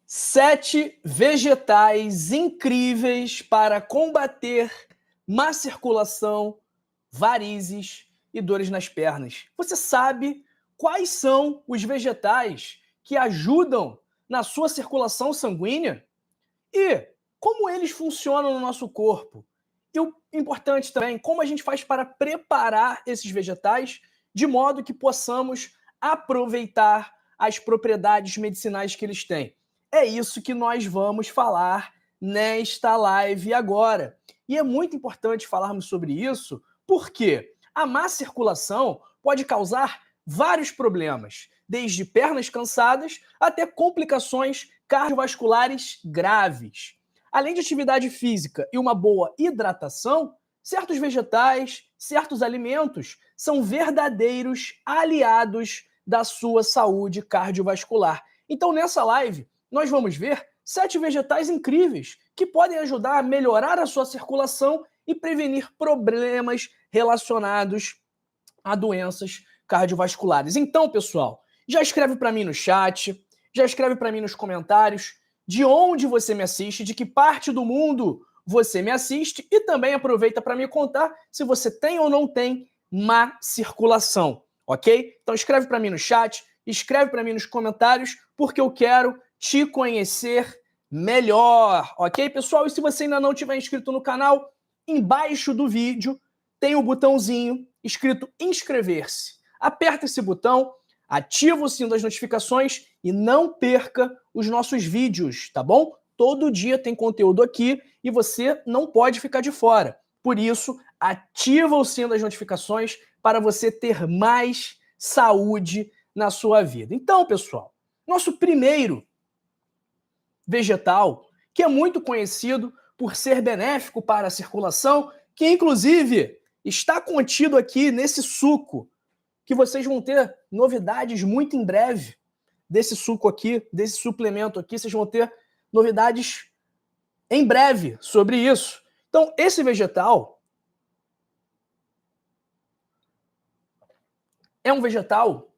7 vegetais incríveis para combater má circulação, varizes e dores nas pernas. Você sabe quais são os vegetais que ajudam na sua circulação sanguínea? E como eles funcionam no nosso corpo? E o importante também, como a gente faz para preparar esses vegetais de modo que possamos aproveitar as propriedades medicinais que eles têm. É isso que nós vamos falar nesta live agora. E é muito importante falarmos sobre isso porque a má circulação pode causar vários problemas, desde pernas cansadas até complicações cardiovasculares graves. Além de atividade física e uma boa hidratação, certos vegetais, certos alimentos são verdadeiros aliados da sua saúde cardiovascular. Então, nessa live, nós vamos ver 7 vegetais incríveis que podem ajudar a melhorar a sua circulação e prevenir problemas relacionados a doenças cardiovasculares. Então, pessoal, já escreve para mim no chat, já escreve para mim nos comentários de onde você me assiste, de que parte do mundo você me assiste e também aproveita para me contar se você tem ou não tem má circulação, ok? Então escreve para mim no chat, escreve para mim nos comentários, porque eu quero te conhecer melhor, ok, pessoal? E se você ainda não tiver inscrito no canal, embaixo do vídeo tem o botãozinho escrito inscrever-se. Aperta esse botão, ativa o sino das notificações e não perca os nossos vídeos, tá bom? Todo dia tem conteúdo aqui e você não pode ficar de fora. Por isso, ativa o sino das notificações para você ter mais saúde na sua vida. Então, pessoal, nosso primeiro vegetal, que é muito conhecido por ser benéfico para a circulação, que inclusive está contido aqui nesse suco, que vocês vão ter novidades muito em breve desse suco aqui, desse suplemento aqui, vocês vão ter novidades em breve sobre isso. Então, esse vegetal é um vegetal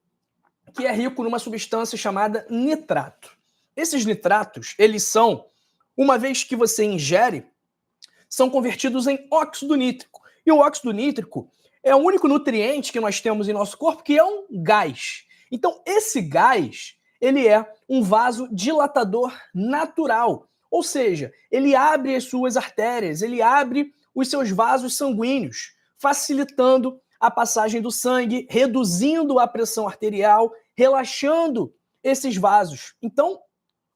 que é rico numa substância chamada nitrato. Esses nitratos, eles são, uma vez que você ingere, são convertidos em óxido nítrico. E o óxido nítrico é o único nutriente que nós temos em nosso corpo que é um gás. Então, esse gás, ele é um vasodilatador natural. Ou seja, ele abre as suas artérias, ele abre os seus vasos sanguíneos, facilitando a passagem do sangue, reduzindo a pressão arterial, relaxando esses vasos. Então,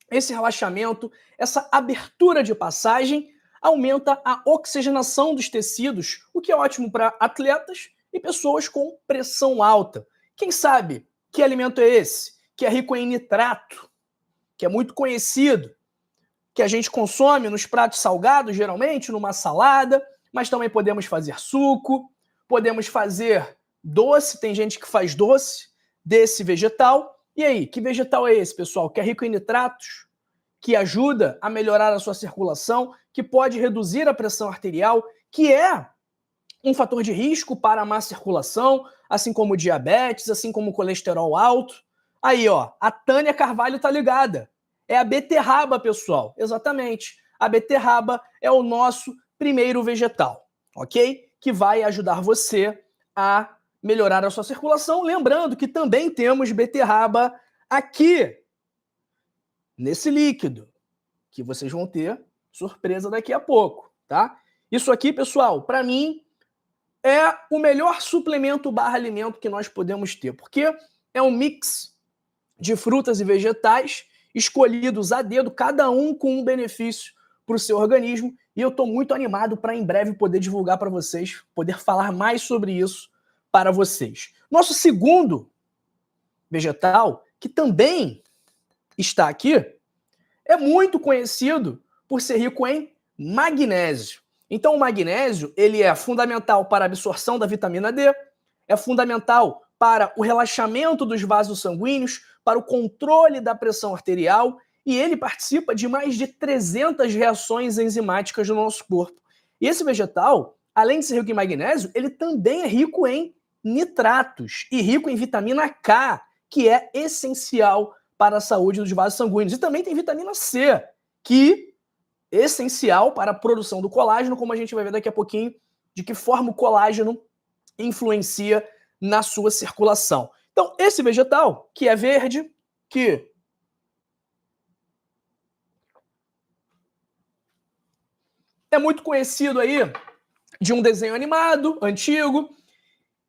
esse relaxamento, essa abertura de passagem, aumenta a oxigenação dos tecidos, o que é ótimo para atletas e pessoas com pressão alta. Quem sabe que alimento é esse? Que é rico em nitrato, que é muito conhecido, que a gente consome nos pratos salgados, geralmente, numa salada, mas também podemos fazer suco, podemos fazer doce, tem gente que faz doce desse vegetal. E aí, que vegetal é esse, pessoal? Que é rico em nitratos, que ajuda a melhorar a sua circulação, que pode reduzir a pressão arterial, que é um fator de risco para a má circulação, assim como diabetes, assim como colesterol alto. Aí, ó, a Tânia Carvalho tá ligada. É a beterraba, pessoal. Exatamente. A beterraba é o nosso primeiro vegetal, ok? Que vai ajudar você a melhorar a sua circulação. Lembrando que também temos beterraba aqui, nesse líquido, que vocês vão ter surpresa daqui a pouco, tá? Isso aqui, pessoal, para mim, é o melhor suplemento / alimento que nós podemos ter, porque é um mix de frutas e vegetais escolhidos a dedo, cada um com um benefício para o seu organismo, e eu estou muito animado para em breve poder divulgar para vocês, poder falar mais sobre isso para vocês. Nosso segundo vegetal, que também está aqui, é muito conhecido por ser rico em magnésio. Então, o magnésio, ele é fundamental para a absorção da vitamina D, é fundamental para o relaxamento dos vasos sanguíneos, para o controle da pressão arterial, e ele participa de mais de 300 reações enzimáticas no nosso corpo. E esse vegetal, além de ser rico em magnésio, ele também é rico em nitratos e rico em vitamina K, que é essencial para a saúde dos vasos sanguíneos. E também tem vitamina C, que é essencial para a produção do colágeno, como a gente vai ver daqui a pouquinho, de que forma o colágeno influencia na sua circulação. Então, esse vegetal, que é verde, que é muito conhecido aí de um desenho animado, antigo,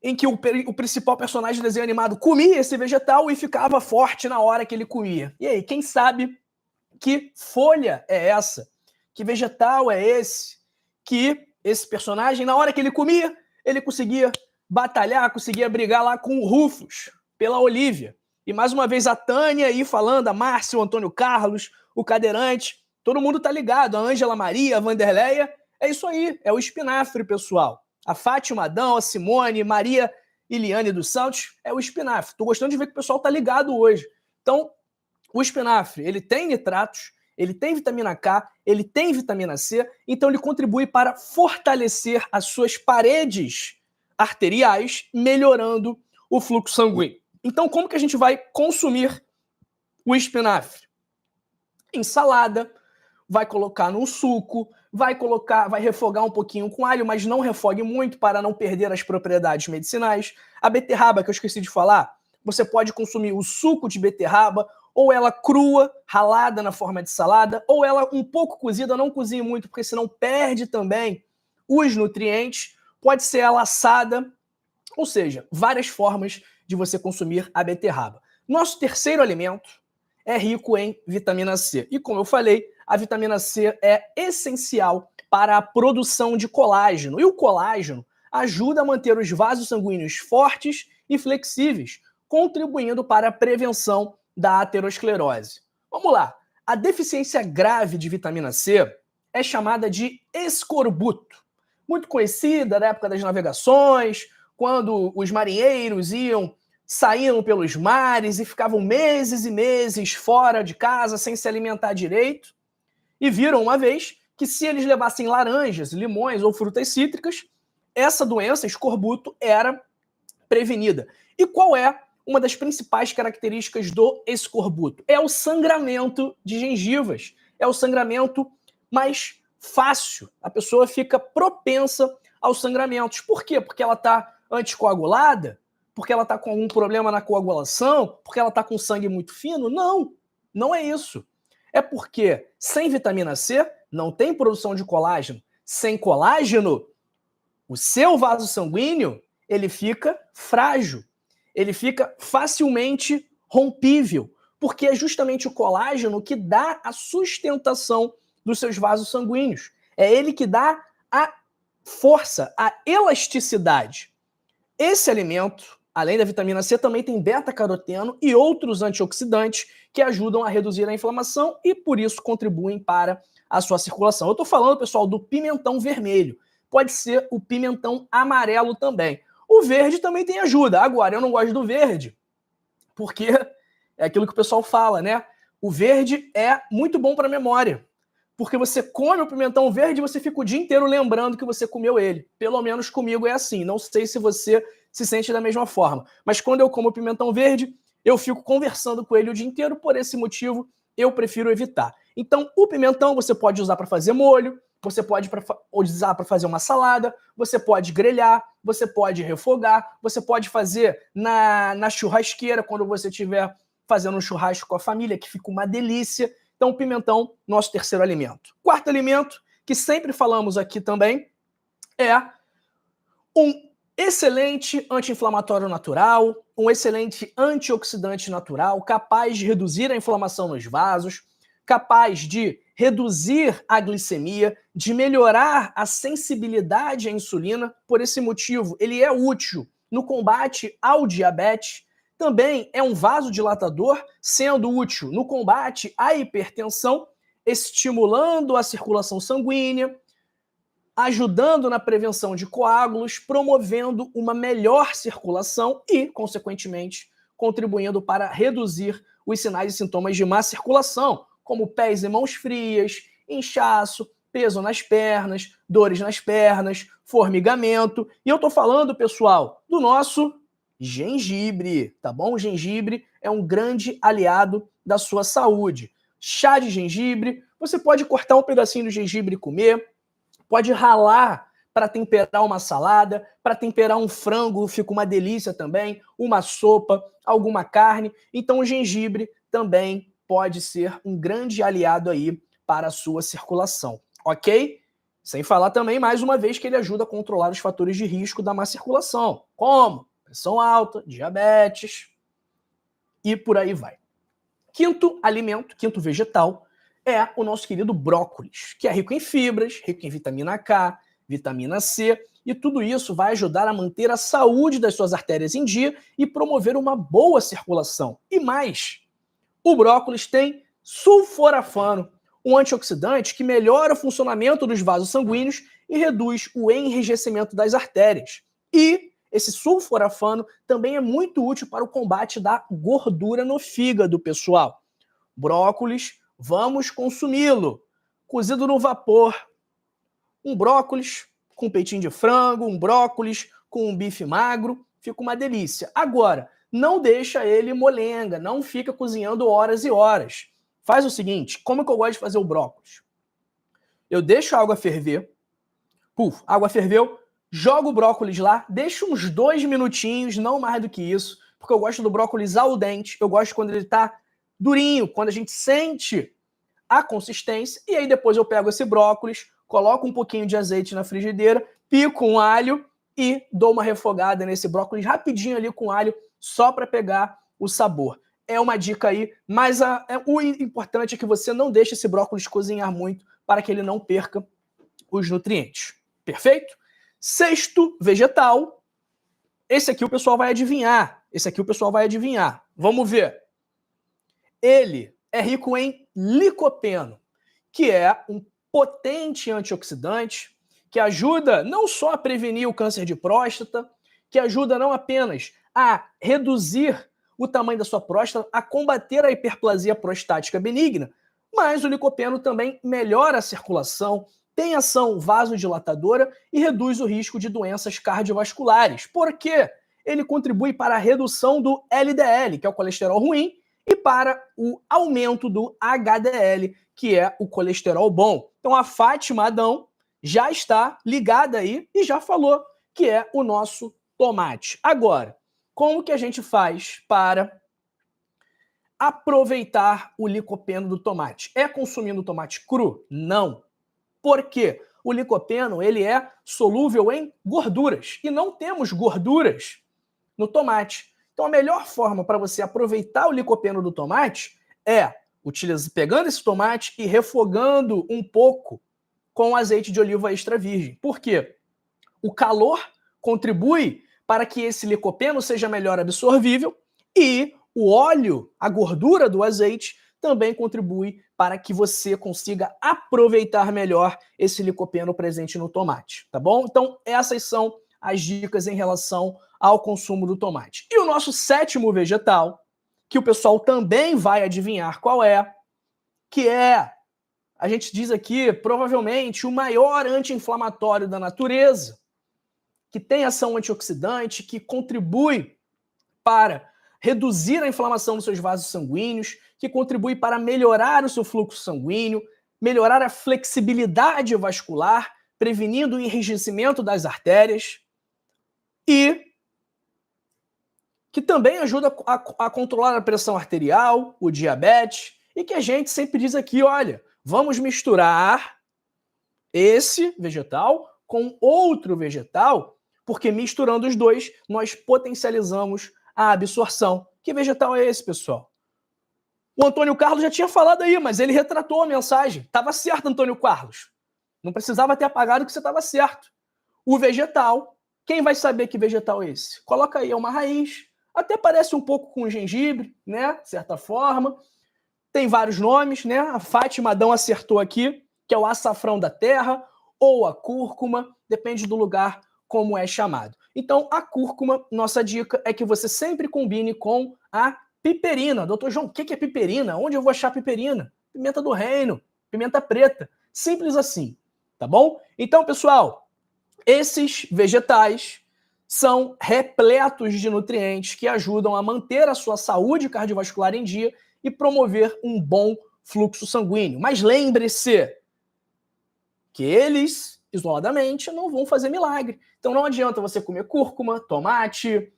em que o principal personagem do desenho animado comia esse vegetal e ficava forte na hora que ele comia. E aí, quem sabe que folha é essa? Que vegetal é esse? Que esse personagem, na hora que ele comia, ele conseguia batalhar, conseguia brigar lá com o Rufus, pela Olívia. E mais uma vez a Tânia aí falando, a Márcia, o Antônio Carlos, o Cadeirante, todo mundo tá ligado, a Ângela Maria, a Vanderleia, é isso aí, é o espinafre, pessoal. A Fátima Adão, a Simone, Maria Iliane dos Santos, é o espinafre. Tô gostando de ver que o pessoal tá ligado hoje. Então, o espinafre, ele tem nitratos, ele tem vitamina K, ele tem vitamina C, então ele contribui para fortalecer as suas paredes arteriais, melhorando o fluxo sanguíneo. Então, como que a gente vai consumir o espinafre? Em salada, vai colocar no suco, vai refogar um pouquinho com alho, mas não refogue muito para não perder as propriedades medicinais. A beterraba, que eu esqueci de falar, você pode consumir o suco de beterraba, ou ela crua, ralada na forma de salada, ou ela um pouco cozida, não cozinhe muito, porque senão perde também os nutrientes. Pode ser ela assada, ou seja, várias formas de você consumir a beterraba. Nosso terceiro alimento é rico em vitamina C. E como eu falei, a vitamina C é essencial para a produção de colágeno. E o colágeno ajuda a manter os vasos sanguíneos fortes e flexíveis, contribuindo para a prevenção da aterosclerose. Vamos lá. A deficiência grave de vitamina C é chamada de escorbuto. Muito conhecida na época das navegações, quando os marinheiros saíam pelos mares e ficavam meses e meses fora de casa sem se alimentar direito. E viram uma vez que se eles levassem laranjas, limões ou frutas cítricas, essa doença, escorbuto, era prevenida. E qual é uma das principais características do escorbuto? É o sangramento de gengivas. É o sangramento mais fácil. A pessoa fica propensa aos sangramentos. Por quê? Porque ela está anticoagulada? Porque ela está com algum problema na coagulação? Porque ela está com sangue muito fino? Não, não é isso. É porque sem vitamina C não tem produção de colágeno. Sem colágeno, o seu vaso sanguíneo ele fica frágil, ele fica facilmente rompível, porque é justamente o colágeno que dá a sustentação dos seus vasos sanguíneos. É ele que dá a força, a elasticidade. Esse alimento, além da vitamina C, também tem beta-caroteno e outros antioxidantes que ajudam a reduzir a inflamação e, por isso, contribuem para a sua circulação. Eu estou falando, pessoal, do pimentão vermelho. Pode ser o pimentão amarelo também. O verde também tem ajuda. Agora, eu não gosto do verde, porque é aquilo que o pessoal fala, né? O verde é muito bom para a memória. Porque você come o pimentão verde e você fica o dia inteiro lembrando que você comeu ele. Pelo menos comigo é assim. Não sei se você se sente da mesma forma. Mas quando eu como o pimentão verde, eu fico conversando com ele o dia inteiro. Por esse motivo, eu prefiro evitar. Então, o pimentão você pode usar para fazer molho, você pode usar para fazer uma salada, você pode grelhar, você pode refogar, você pode fazer na churrasqueira, quando você estiver fazendo um churrasco com a família, que fica uma delícia. Então, o pimentão, nosso terceiro alimento. Quarto alimento, que sempre falamos aqui também, é um excelente anti-inflamatório natural, um excelente antioxidante natural, capaz de reduzir a inflamação nos vasos, capaz de reduzir a glicemia, de melhorar a sensibilidade à insulina. Por esse motivo, ele é útil no combate ao diabetes. Também é um vasodilatador, sendo útil no combate à hipertensão, estimulando a circulação sanguínea, ajudando na prevenção de coágulos, promovendo uma melhor circulação e, consequentemente, contribuindo para reduzir os sinais e sintomas de má circulação, como pés e mãos frias, inchaço, peso nas pernas, dores nas pernas, formigamento. E eu tô falando, pessoal, do nosso gengibre, tá bom? O gengibre é um grande aliado da sua saúde. Chá de gengibre, você pode cortar um pedacinho do gengibre e comer, pode ralar para temperar uma salada, para temperar um frango, fica uma delícia também, uma sopa, alguma carne. Então o gengibre também pode ser um grande aliado aí para a sua circulação, ok? Sem falar também, mais uma vez, que ele ajuda a controlar os fatores de risco da má circulação, como pressão alta, diabetes e por aí vai. Quinto alimento, quinto vegetal, é o nosso querido brócolis, que é rico em fibras, rico em vitamina K, vitamina C, e tudo isso vai ajudar a manter a saúde das suas artérias em dia e promover uma boa circulação. E mais, o brócolis tem sulforafano, um antioxidante que melhora o funcionamento dos vasos sanguíneos e reduz o enrijecimento das artérias. E esse sulforafano também é muito útil para o combate da gordura no fígado, pessoal. Brócolis, vamos consumi-lo. Cozido no vapor. Um brócolis com peitinho de frango, um brócolis com um bife magro, fica uma delícia. Agora, não deixa ele molenga, não fica cozinhando horas e horas. Faz o seguinte, como que eu gosto de fazer o brócolis? Eu deixo a água ferver, água ferveu, jogo o brócolis lá, deixo uns 2 minutinhos, não mais do que isso, porque eu gosto do brócolis al dente, eu gosto quando ele tá durinho, quando a gente sente a consistência, e aí depois eu pego esse brócolis, coloco um pouquinho de azeite na frigideira, pico um alho e dou uma refogada nesse brócolis rapidinho ali com alho, só para pegar o sabor. É uma dica aí, mas o importante é que você não deixe esse brócolis cozinhar muito para que ele não perca os nutrientes. Perfeito? Sexto vegetal, esse aqui o pessoal vai adivinhar. Vamos ver. Ele é rico em licopeno, que é um potente antioxidante, que ajuda não só a prevenir o câncer de próstata, que ajuda não apenas a reduzir o tamanho da sua próstata, a combater a hiperplasia prostática benigna, mas o licopeno também melhora a circulação, tem ação vasodilatadora e reduz o risco de doenças cardiovasculares. Por quê? Ele contribui para a redução do LDL, que é o colesterol ruim, e para o aumento do HDL, que é o colesterol bom. Então a Fátima Adão já está ligada aí e já falou que é o nosso tomate. Agora, como que a gente faz para aproveitar o licopeno do tomate? É consumindo o tomate cru? Não. Por quê? O licopeno ele é solúvel em gorduras e não temos gorduras no tomate. Então a melhor forma para você aproveitar o licopeno do tomate é pegando esse tomate e refogando um pouco com azeite de oliva extra virgem. Por quê? O calor contribui para que esse licopeno seja melhor absorvível e o óleo, a gordura do azeite, também contribui para que você consiga aproveitar melhor esse licopeno presente no tomate, tá bom? Então essas são as dicas em relação ao consumo do tomate. E o nosso sétimo vegetal, que o pessoal também vai adivinhar qual é, que é, a gente diz aqui, provavelmente o maior anti-inflamatório da natureza, que tem ação antioxidante, que contribui para reduzir a inflamação dos seus vasos sanguíneos, que contribui para melhorar o seu fluxo sanguíneo, melhorar a flexibilidade vascular, prevenindo o enrijecimento das artérias e que também ajuda a controlar a pressão arterial, o diabetes, e que a gente sempre diz aqui, olha, vamos misturar esse vegetal com outro vegetal, porque misturando os dois, nós potencializamos a absorção. Que vegetal é esse, pessoal? O Antônio Carlos já tinha falado aí, mas ele retratou a mensagem. Estava certo, Antônio Carlos. Não precisava ter apagado que você estava certo. O vegetal, quem vai saber que vegetal é esse? Coloca aí, é uma raiz. Até parece um pouco com gengibre, né? De certa forma. Tem vários nomes, né? A Fátima Adão acertou aqui, que é o açafrão da terra ou a cúrcuma, depende do lugar como é chamado. Então, a cúrcuma, nossa dica é que você sempre combine com a piperina. Doutor João, o que é piperina? Onde eu vou achar piperina? Pimenta do reino, pimenta preta. Simples assim, tá bom? Então, pessoal, esses vegetais são repletos de nutrientes que ajudam a manter a sua saúde cardiovascular em dia e promover um bom fluxo sanguíneo. Mas lembre-se que eles, isoladamente, não vão fazer milagre. Então não adianta você comer cúrcuma, tomate,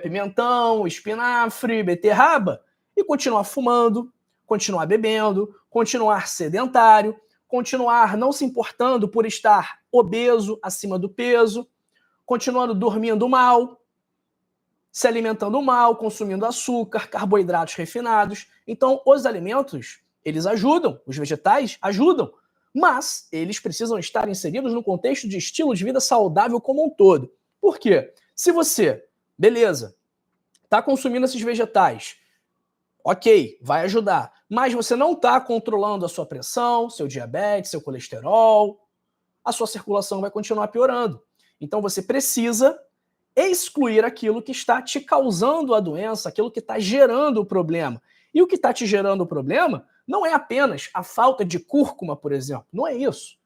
pimentão, espinafre, beterraba e continuar fumando, continuar bebendo, continuar sedentário, continuar não se importando por estar obeso, acima do peso, continuando dormindo mal, se alimentando mal, consumindo açúcar, carboidratos refinados. Então, os alimentos, eles ajudam, os vegetais ajudam, mas eles precisam estar inseridos no contexto de estilo de vida saudável como um todo. Por quê? Se você, beleza, está consumindo esses vegetais, ok, vai ajudar, mas você não está controlando a sua pressão, seu diabetes, seu colesterol, a sua circulação vai continuar piorando. Então você precisa excluir aquilo que está te causando a doença, aquilo que está gerando o problema. E o que está te gerando o problema não é apenas a falta de cúrcuma, por exemplo. Não é isso.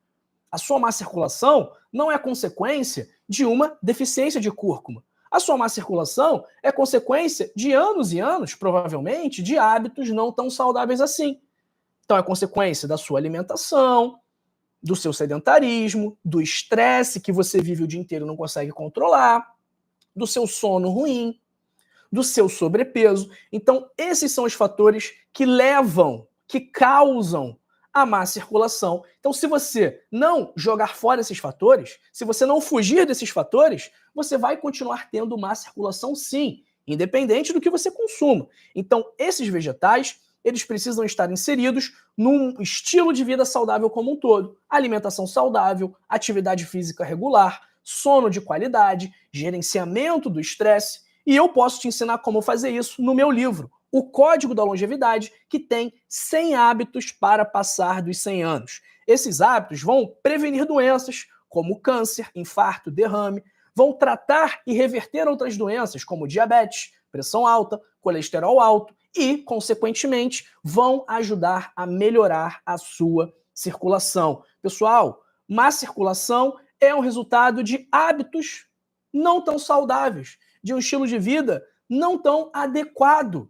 A sua má circulação não é consequência de uma deficiência de cúrcuma. A sua má circulação é consequência de anos e anos, provavelmente, de hábitos não tão saudáveis assim. Então é consequência da sua alimentação, do seu sedentarismo, do estresse que você vive o dia inteiro e não consegue controlar, do seu sono ruim, do seu sobrepeso. Então, esses são os fatores que levam, que causam a má circulação. Então, se você não jogar fora esses fatores, se você não fugir desses fatores, você vai continuar tendo má circulação sim, independente do que você consuma. Então, esses vegetais, eles precisam estar inseridos num estilo de vida saudável como um todo. Alimentação saudável, atividade física regular, sono de qualidade, gerenciamento do estresse, e eu posso te ensinar como fazer isso no meu livro, O Código da Longevidade, que tem 100 hábitos para passar dos 100 anos. Esses hábitos vão prevenir doenças como câncer, infarto, derrame, vão tratar e reverter outras doenças como diabetes, pressão alta, colesterol alto e, consequentemente, vão ajudar a melhorar a sua circulação. Pessoal, má circulação é um resultado de hábitos não tão saudáveis, de um estilo de vida não tão adequado.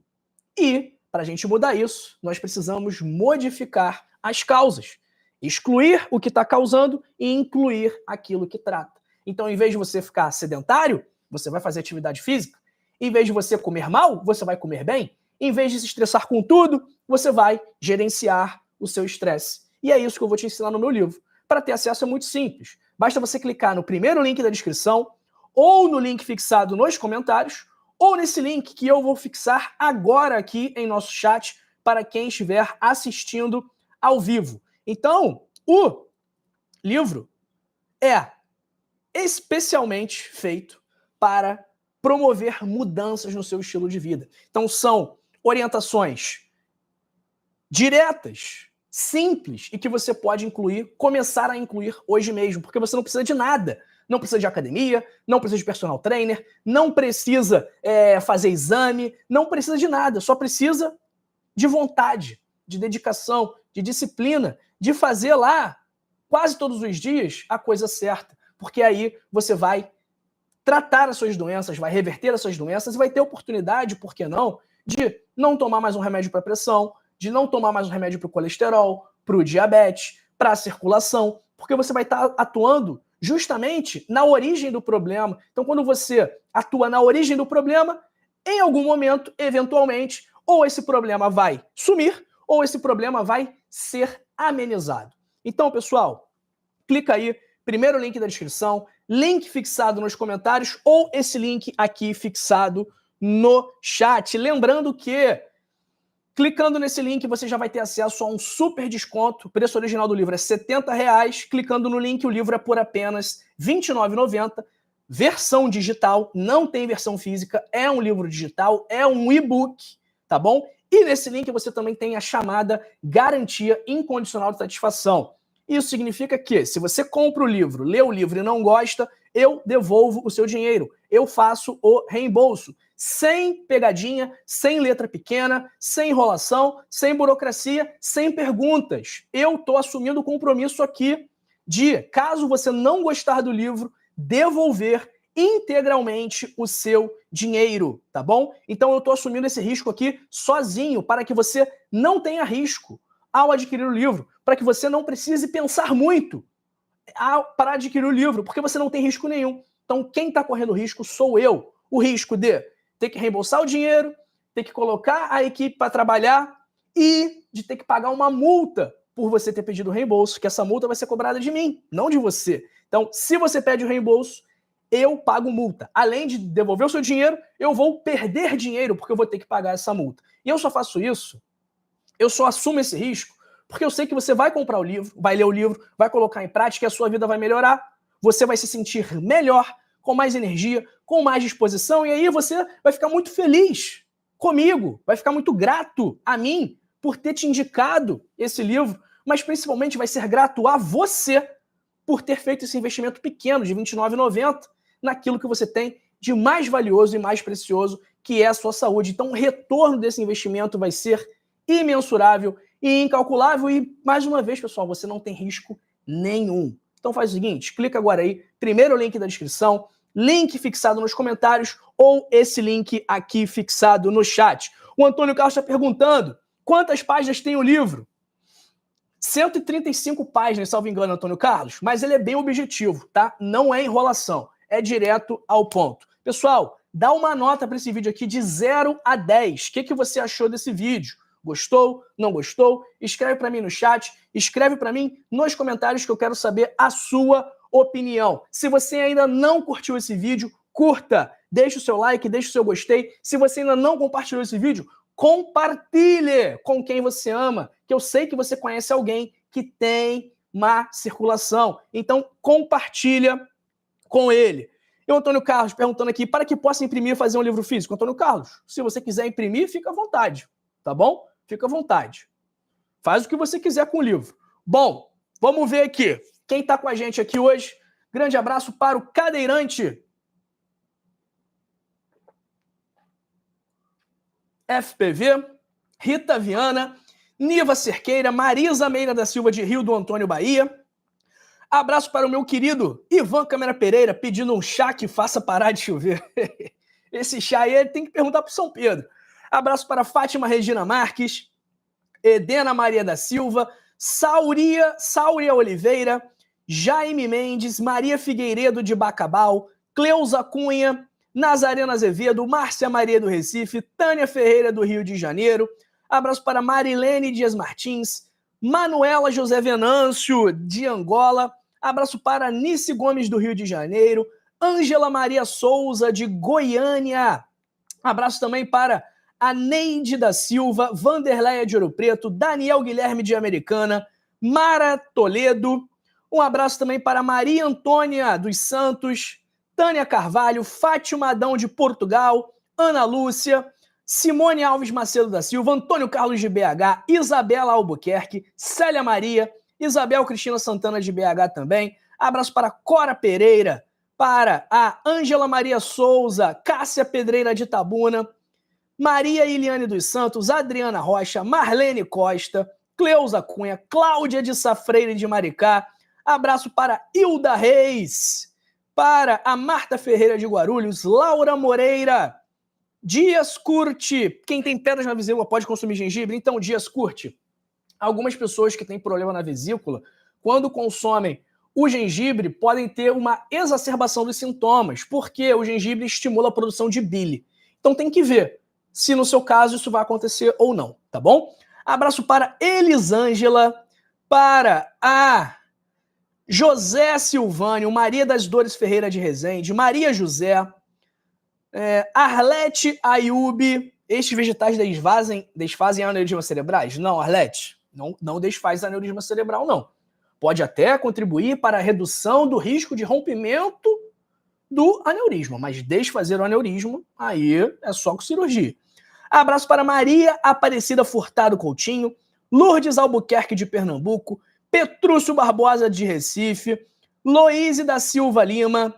E, para a gente mudar isso, nós precisamos modificar as causas, excluir o que está causando e incluir aquilo que trata. Então, em vez de você ficar sedentário, você vai fazer atividade física. Em vez de você comer mal, você vai comer bem. Em vez de se estressar com tudo, você vai gerenciar o seu estresse. E é isso que eu vou te ensinar no meu livro. Para ter acesso é muito simples. Basta você clicar no primeiro link da descrição, ou no link fixado nos comentários, ou nesse link que eu vou fixar agora aqui em nosso chat para quem estiver assistindo ao vivo. Então, o livro é especialmente feito para promover mudanças no seu estilo de vida. Então, são orientações diretas, simples e que você pode começar a incluir hoje mesmo, porque você não precisa de nada. Não precisa de academia, não precisa de personal trainer, não precisa fazer exame, não precisa de nada, só precisa de vontade, de dedicação, de disciplina, de fazer lá, quase todos os dias, a coisa certa. Porque aí você vai tratar as suas doenças, vai reverter as suas doenças e vai ter oportunidade, por que não, de não tomar mais um remédio para pressão, de não tomar mais um remédio para o colesterol, para o diabetes, para a circulação, porque você vai estar atuando justamente na origem do problema. Então, quando você atua na origem do problema, em algum momento, eventualmente, ou esse problema vai sumir, ou esse problema vai ser amenizado. Então, pessoal, clica aí, primeiro link da descrição, link fixado nos comentários, ou esse link aqui fixado no chat. Lembrando que, clicando nesse link, você já vai ter acesso a um super desconto. O preço original do livro é R$ 70. Clicando no link, o livro é por apenas R$ 29,90. Versão digital, não tem versão física, é um livro digital, é um e-book, tá bom? E nesse link você também tem a chamada garantia incondicional de satisfação. Isso significa que, se você compra o livro, lê o livro e não gosta, eu devolvo o seu dinheiro. Eu faço o reembolso. Sem pegadinha, sem letra pequena, sem enrolação, sem burocracia, sem perguntas. Eu estou assumindo o compromisso aqui de, caso você não gostar do livro, devolver integralmente o seu dinheiro, tá bom? Então eu estou assumindo esse risco aqui sozinho, para que você não tenha risco ao adquirir o livro, para que você não precise pensar muito para adquirir o livro, porque você não tem risco nenhum. Então quem está correndo risco sou eu. O risco de ter que reembolsar o dinheiro, ter que colocar a equipe para trabalhar e de ter que pagar uma multa por você ter pedido o reembolso, que essa multa vai ser cobrada de mim, não de você. Então, se você pede o reembolso, eu pago multa. Além de devolver o seu dinheiro, eu vou perder dinheiro porque eu vou ter que pagar essa multa. E eu só faço isso, eu só assumo esse risco, porque eu sei que você vai comprar o livro, vai ler o livro, vai colocar em prática e a sua vida vai melhorar. Você vai se sentir melhor, com mais energia, com mais disposição, e aí você vai ficar muito feliz comigo, vai ficar muito grato a mim por ter te indicado esse livro, mas principalmente vai ser grato a você por ter feito esse investimento pequeno de R$ 29,90 naquilo que você tem de mais valioso e mais precioso, que é a sua saúde. Então o retorno desse investimento vai ser imensurável e incalculável e, mais uma vez, pessoal, você não tem risco nenhum. Então faz o seguinte, clica agora aí, primeiro link da descrição, link fixado nos comentários ou esse link aqui fixado no chat. O Antônio Carlos está perguntando, quantas páginas tem o livro? 135 páginas, salvo engano, Antônio Carlos, mas ele é bem objetivo, tá? Não é enrolação, é direto ao ponto. Pessoal, dá uma nota para esse vídeo aqui de 0 a 10. O que você achou desse vídeo? Gostou? Não gostou? Escreve para mim no chat, escreve para mim nos comentários que eu quero saber a sua opinião. Se você ainda não curtiu esse vídeo, curta, deixa o seu like, deixa o seu gostei. Se você ainda não compartilhou esse vídeo, compartilhe com quem você ama, que eu sei que você conhece alguém que tem má circulação. Então, compartilha com ele. E o Antônio Carlos perguntando aqui, para que possa imprimir e fazer um livro físico? Antônio Carlos, se você quiser imprimir, fica à vontade, tá bom? Fica à vontade. Faz o que você quiser com o livro. Bom, vamos ver aqui. Quem está com a gente aqui hoje? Grande abraço para o cadeirante FPV, Rita Viana, Niva Cerqueira, Marisa Meira da Silva de Rio do Antônio Bahia. Abraço para o meu querido Ivan Câmara Pereira, pedindo um chá que faça parar de chover. Esse chá aí ele tem que perguntar para o São Pedro. Abraço para Fátima Regina Marques, Edena Maria da Silva, Sauria Oliveira, Jaime Mendes, Maria Figueiredo de Bacabal, Cleusa Cunha, Nazarena Azevedo, Márcia Maria do Recife, Tânia Ferreira do Rio de Janeiro. Abraço para Marilene Dias Martins, Manuela José Venâncio de Angola. Abraço para Nice Gomes do Rio de Janeiro, Ângela Maria Souza de Goiânia. Abraço também para a Neide da Silva, Vanderleia de Ouro Preto, Daniel Guilherme de Americana, Mara Toledo. Um abraço também para Maria Antônia dos Santos, Tânia Carvalho, Fátima Adão de Portugal, Ana Lúcia, Simone Alves Macedo da Silva, Antônio Carlos de BH, Isabela Albuquerque, Célia Maria, Isabel Cristina Santana de BH também. Abraço para Cora Pereira, para a Ângela Maria Souza, Cássia Pedreira de Tabuna, Maria Iliane dos Santos, Adriana Rocha, Marlene Costa, Cleusa Cunha, Cláudia de Safreire de Maricá. Abraço para Hilda Reis, para a Marta Ferreira de Guarulhos, Laura Moreira, Dias Curte. Quem tem pedras na vesícula pode consumir gengibre? Então, Dias Curte. Algumas pessoas que têm problema na vesícula, quando consomem o gengibre, podem ter uma exacerbação dos sintomas, porque o gengibre estimula a produção de bile. Então tem que ver se no seu caso isso vai acontecer ou não, tá bom? Abraço para Elisângela, para a José Silvânio, Maria das Dores Ferreira de Resende, Maria José, Arlete Ayub. Estes vegetais desfazem aneurismas cerebrais? Não, Arlete, não desfaz aneurisma cerebral, não. Pode até contribuir para a redução do risco de rompimento do aneurisma, mas desfazer o aneurisma, aí é só com cirurgia. Abraço para Maria Aparecida Furtado Coutinho, Lourdes Albuquerque de Pernambuco, Petrúcio Barbosa de Recife, Loíse da Silva Lima.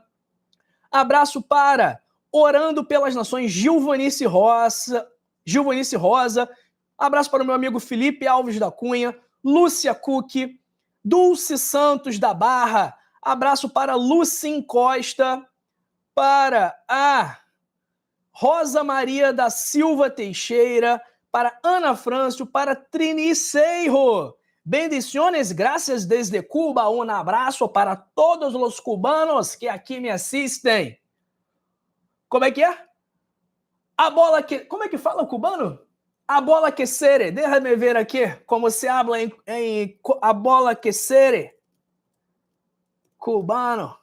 Abraço para Orando pelas Nações, Gilvanice Rosa. Abraço para o meu amigo Felipe Alves da Cunha, Lúcia Cook, Dulce Santos da Barra. Abraço para Lucim Costa, para a Rosa Maria da Silva Teixeira, para Ana Francio, para Trini Seiro. Bendiciones, gracias desde Cuba. Un abraço para todos os cubanos que aqui me assistem. Como é que é? A bola que... Como é que fala o cubano? A bola que sere. Déjame ver aqui como se habla em a bola que sere. Cubano.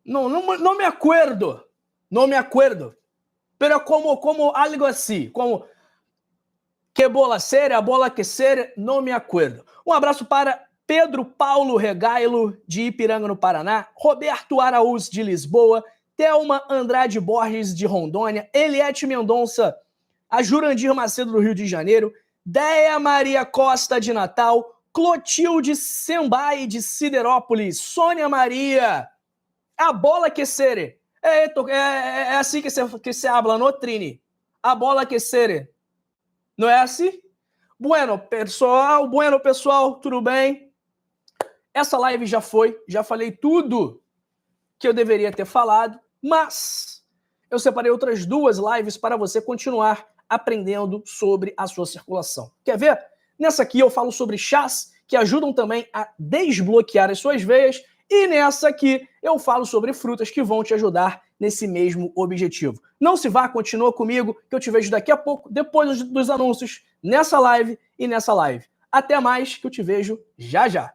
Não me acuerdo. Não me acuerdo. Pero como algo assim. Como... Que bola séria, a bola que séria, não me acuerdo. Um abraço para Pedro Paulo Regailo, de Ipiranga, no Paraná, Roberto Araújo, de Lisboa, Thelma Andrade Borges, de Rondônia, Eliette Mendonça, a Jurandir Macedo, do Rio de Janeiro, Deia Maria Costa, de Natal, Clotilde Sembai, de Siderópolis, Sônia Maria, a bola que séria. É assim que se habla, no, Trini? A bola que séria. Não é assim? Bueno, pessoal, tudo bem? Essa live já foi, já falei tudo que eu deveria ter falado, mas eu separei outras 2 lives para você continuar aprendendo sobre a sua circulação. Quer ver? Nessa aqui eu falo sobre chás que ajudam também a desbloquear as suas veias, e nessa aqui eu falo sobre frutas que vão te ajudar nesse mesmo objetivo. Não se vá, continua comigo, que eu te vejo daqui a pouco, depois dos anúncios, nessa live e nessa live. Até mais, que eu te vejo já já.